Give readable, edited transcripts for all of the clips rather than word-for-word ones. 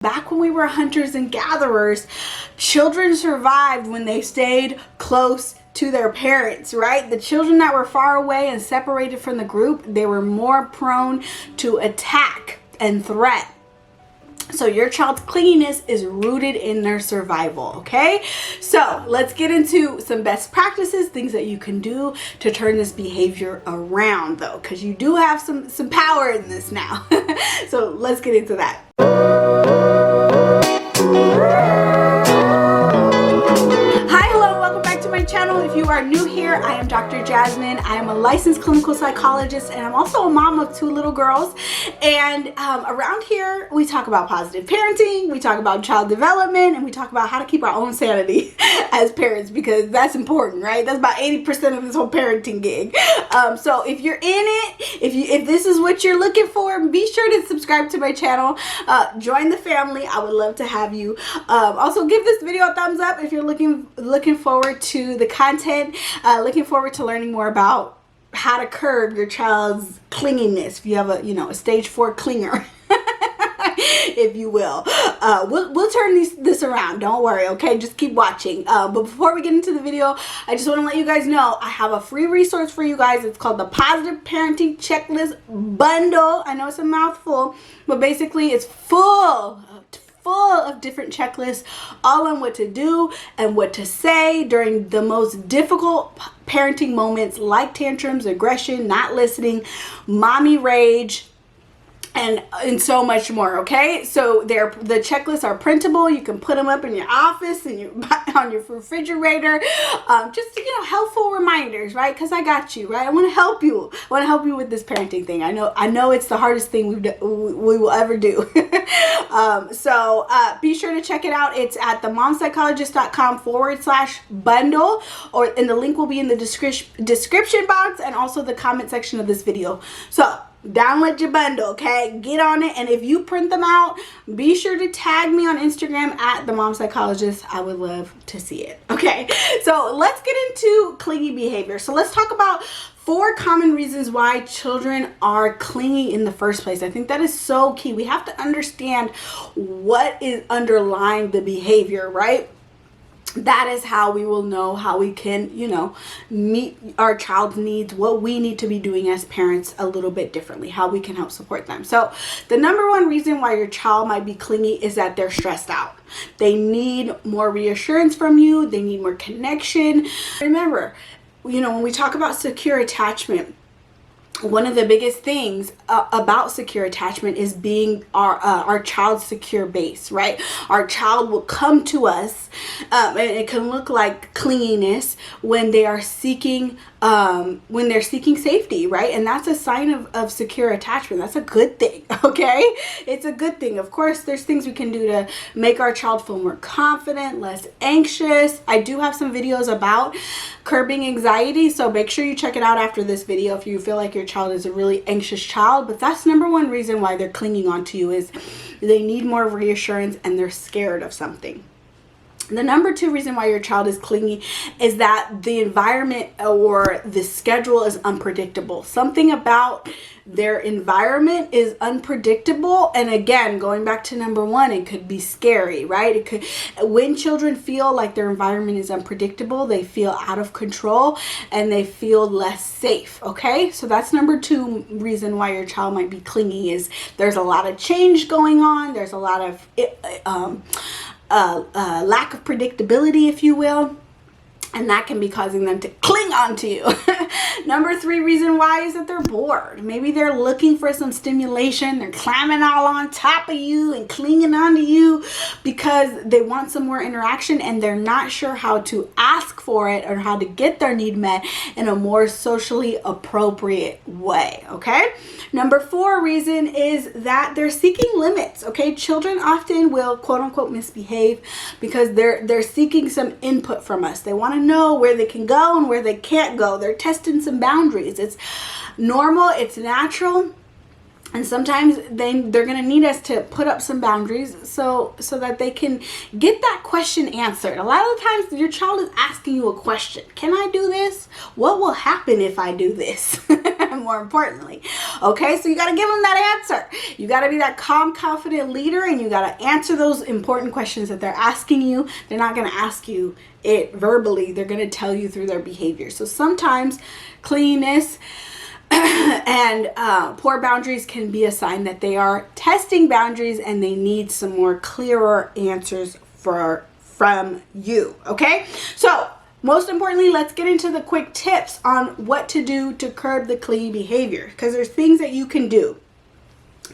Back when we were hunters and gatherers, children survived when they stayed close to their parents, right? The children that were far away and separated from the group, they were more prone to attack and threat. So your child's clinginess is rooted in their survival, okay? So let's get into some best practices, things that you can do to turn this behavior around though, because you do have some power in this now. So let's get into that. Hi, hello, welcome back to my channel. If you are new here, I am Dr. Jasmine. I am a licensed clinical psychologist and I'm also a mom of 2 little girls. And around here, we talk about positive parenting, we talk about child development, and we talk about how to keep our own sanity as parents, because that's important, right? That's about 80% of this whole parenting gig. So if you're in it, if this is what you're looking for, be sure to subscribe to my channel, join the family. I would love to have you. Also give this video a thumbs up if you're looking forward to the content, looking forward to learning more about how to curb your child's clinginess. If you have a stage 4 clinger, if you will, we'll turn this around. Don't worry, okay? Just keep watching. But before we get into the video, I just want to let you guys know I have a free resource for you guys. It's called the Positive Parenting Checklist Bundle. I know it's a mouthful, but basically it's full of different checklists, all on what to do and what to say during the most difficult parenting moments, like tantrums, aggression, not listening, mommy rage, and so much more. Okay, so the checklists are printable. You can put them up in your office and on your refrigerator, just helpful reminders, right? Because I got you, right? I want to help you. I want to help you with this parenting thing. I know it's the hardest thing we will ever do. So be sure to check it out. It's at themomspsychologist.com/bundle, and the link will be in the description box and also the comment section of this video. So download your bundle, okay? Get on it, and if you print them out, be sure to tag me on Instagram at @themomspsychologist. I would love to see it. Okay, so let's get into clingy behavior. So let's talk about 4 common reasons why children are clingy in the first place. I think that is so key. We have to understand what is underlying the behavior, right? That is how we will know how we can, meet our child's needs, what we need to be doing as parents a little bit differently, how we can help support them. So the number 1 reason why your child might be clingy is that they're stressed out. They need more reassurance from you. They need more connection. Remember, when we talk about secure attachment, one of the biggest things about secure attachment is being our child's secure base, right? Our child will come to us, and it can look like clinginess when they are seeking safety, right? And that's a sign of secure attachment. That's a good thing, okay? It's a good thing. Of course, there's things we can do to make our child feel more confident, less anxious. I do have some videos about curbing anxiety, so make sure you check it out after this video if you feel like your child is a really anxious child. But that's number 1 reason why they're clinging on to you, is they need more reassurance and they're scared of something. The number 2 reason why your child is clingy is that the environment or the schedule is unpredictable. Something about their environment is unpredictable. And again, going back to number 1, it could be scary, right? When children feel like their environment is unpredictable, they feel out of control and they feel less safe, okay? So that's number 2 reason why your child might be clingy, is there's a lot of change going on. There's a lot of lack of predictability, if you will, and that can be causing them to cling on to you. Number 3 reason why is that they're bored. Maybe they're looking for some stimulation. They're climbing all on top of you and clinging onto you because they want some more interaction and they're not sure how to ask for it or how to get their need met in a more socially appropriate way, okay? Number 4 reason is that they're seeking limits, okay? Children often will quote unquote misbehave because they're seeking some input from us. They want to know where they can go and where they can't go. They're testing some boundaries. It's normal, it's natural, and sometimes they're going to need us to put up some boundaries so that they can get that question answered. A lot of the times your child is asking you a question. Can I do this? What will happen if I do this? And more importantly. Okay, so you got to give them that answer. You got to be that calm, confident leader, and you got to answer those important questions that they're asking you. They're not going to ask you it verbally. They're going to tell you through their behavior. So sometimes clinginess and poor boundaries can be a sign that they are testing boundaries and they need some more clearer answers from you. Okay, so most importantly, let's get into the quick tips on what to do to curb the clingy behavior, because there's things that you can do.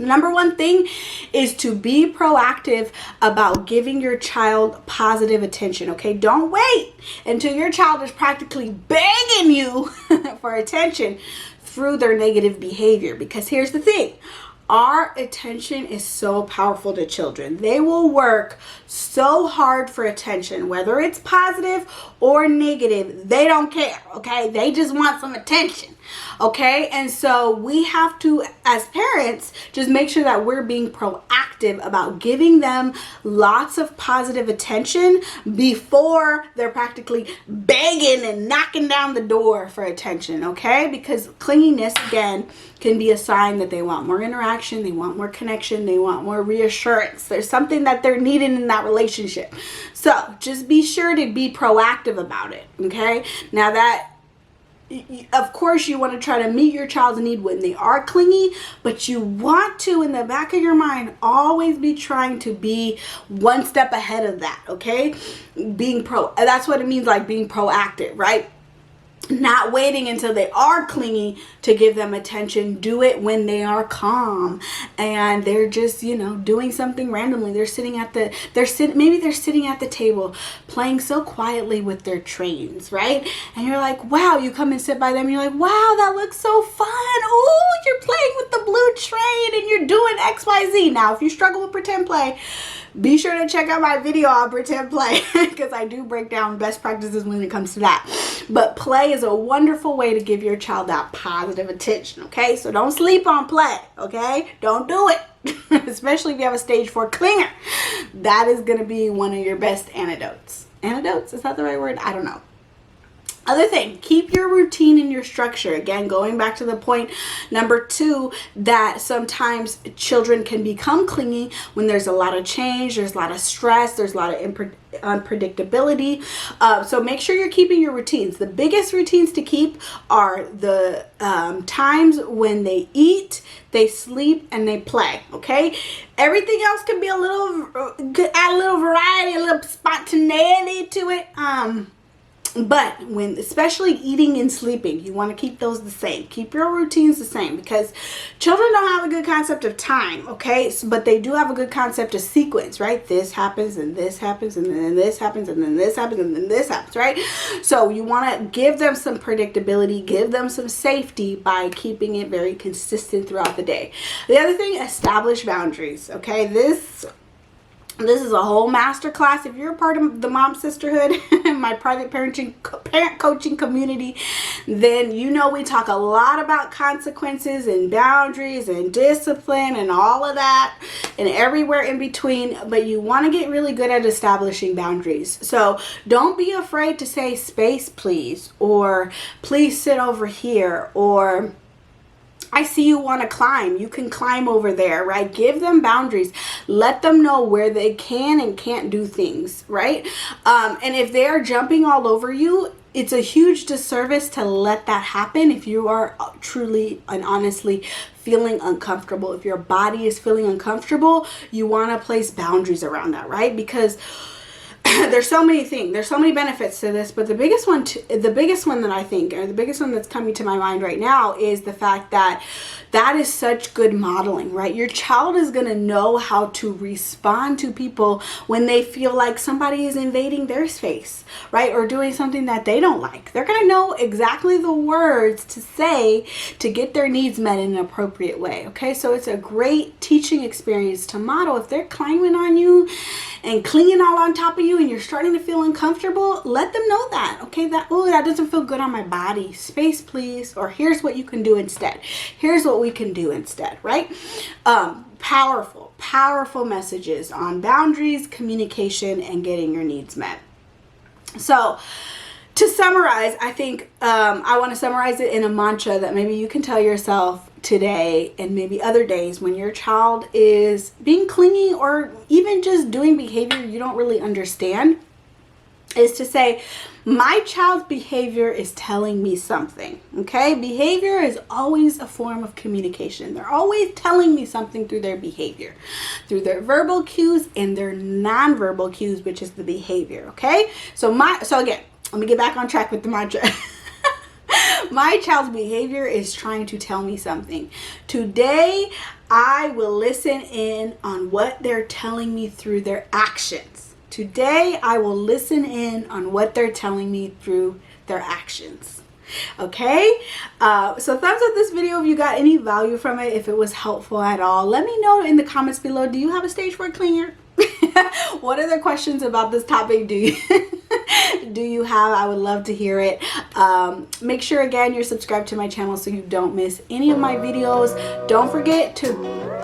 Number one thing is to be proactive about giving your child positive attention, okay? Don't wait until your child is practically begging you for attention through their negative behavior, because here's the thing. Our attention is so powerful to children. They will work so hard for attention, whether it's positive or negative. They don't care, okay? They just want some attention, okay? And so we have to, as parents, just make sure that we're being proactive about giving them lots of positive attention before they're practically begging and knocking down the door for attention, okay? Because clinginess, again, can be a sign that they want more interaction, they want more connection, they want more reassurance. There's something that they're needing in that relationship. So just be sure to be proactive about it, okay? Now that, of course, you want to try to meet your child's need when they are clingy, but you want to, in the back of your mind, always be trying to be one step ahead of that, okay? That's what it means, like being proactive, right? Not waiting until they are clingy to give them attention. Do it when they are calm and they're just, doing something randomly. Maybe they're sitting at the table playing so quietly with their trains, right? And you're like, wow, you come and sit by them and you're like, wow, that looks so fun. Oh, you're playing with the blue train and you're doing XYZ. Now, if you struggle with pretend play, be sure to check out my video on pretend play, because I do break down best practices when it comes to that. But play is a wonderful way to give your child that positive attention, okay? So don't sleep on play, okay? Don't do it, especially if you have a stage 4 clinger. That is going to be one of your best antidotes. Antidotes? Is that the right word? I don't know. Other thing, keep your routine and your structure. Again, going back to the point number 2, that sometimes children can become clingy when there's a lot of change, there's a lot of stress, there's a lot of unpredictability. So make sure you're keeping your routines. The biggest routines to keep are the times when they eat, they sleep, and they play, okay? Everything else can be add a little variety, a little spontaneity to it. But especially eating and sleeping, you want to keep those the same. Keep your routines the same, because children don't have a good concept of time, okay? But they do have a good concept of sequence, right? This happens and this happens and then this happens and then this happens and then this happens, right? So you want to give them some predictability, give them some safety by keeping it very consistent throughout the day. The other thing, establish boundaries, okay? This is a whole master class. If you're a part of the Mom Sisterhood, my private parent coaching community, then we talk a lot about consequences and boundaries and discipline and all of that and everywhere in between. But you want to get really good at establishing boundaries. So don't be afraid to say space, please, or please sit over here, or I see you want to climb. You can climb over there, right? Give them boundaries. Let them know where they can and can't do things, right? And if they are jumping all over you, it's a huge disservice to let that happen if you are truly and honestly feeling uncomfortable. If your body is feeling uncomfortable, you want to place boundaries around that, right? Because there's so many things, there's so many benefits to this, but the biggest one that I think, or the biggest one that's coming to my mind right now, is the fact that that is such good modeling, right? Your child is going to know how to respond to people when they feel like somebody is invading their space, right? Or doing something that they don't like. They're going to know exactly the words to say to get their needs met in an appropriate way, okay? So it's a great teaching experience to model. If they're climbing on you and clinging all on top of you and you're starting to feel uncomfortable, let them know that, okay? That doesn't feel good on my body. Space, please. Or here's what you can do instead. Here's what we can do instead, right? Powerful messages on boundaries, communication, and getting your needs met. So To summarize, I think I want to summarize it in a mantra that maybe you can tell yourself today and maybe other days when your child is being clingy or even just doing behavior you don't really understand, is to say, my child's behavior is telling me something. Okay? Behavior is always a form of communication. They're always telling me something through their behavior, through their verbal cues and their nonverbal cues, which is the behavior. Okay? So again, let me get back on track with the mantra. My child's behavior is trying to tell me something. Today, I will listen in on what they're telling me through their actions. Today, I will listen in on what they're telling me through their actions. Okay? So thumbs up this video if you got any value from it, if it was helpful at all. Let me know in the comments below, do you have a stage 4 clinger? What other questions about this topic do you have? I would love to hear it. Make sure again you're subscribed to my channel so you don't miss any of my videos. Don't forget to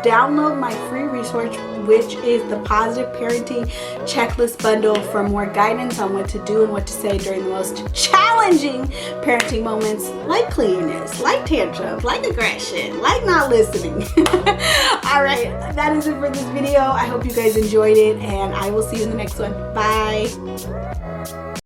download my free resource, which is the Positive Parenting Checklist Bundle, for more guidance on what to do and what to say during the most challenging parenting moments, like clinginess, like tantrums, like aggression, like not listening. All right, that is it for this video. I hope you guys enjoyed it, and I will see you in the next one. Bye.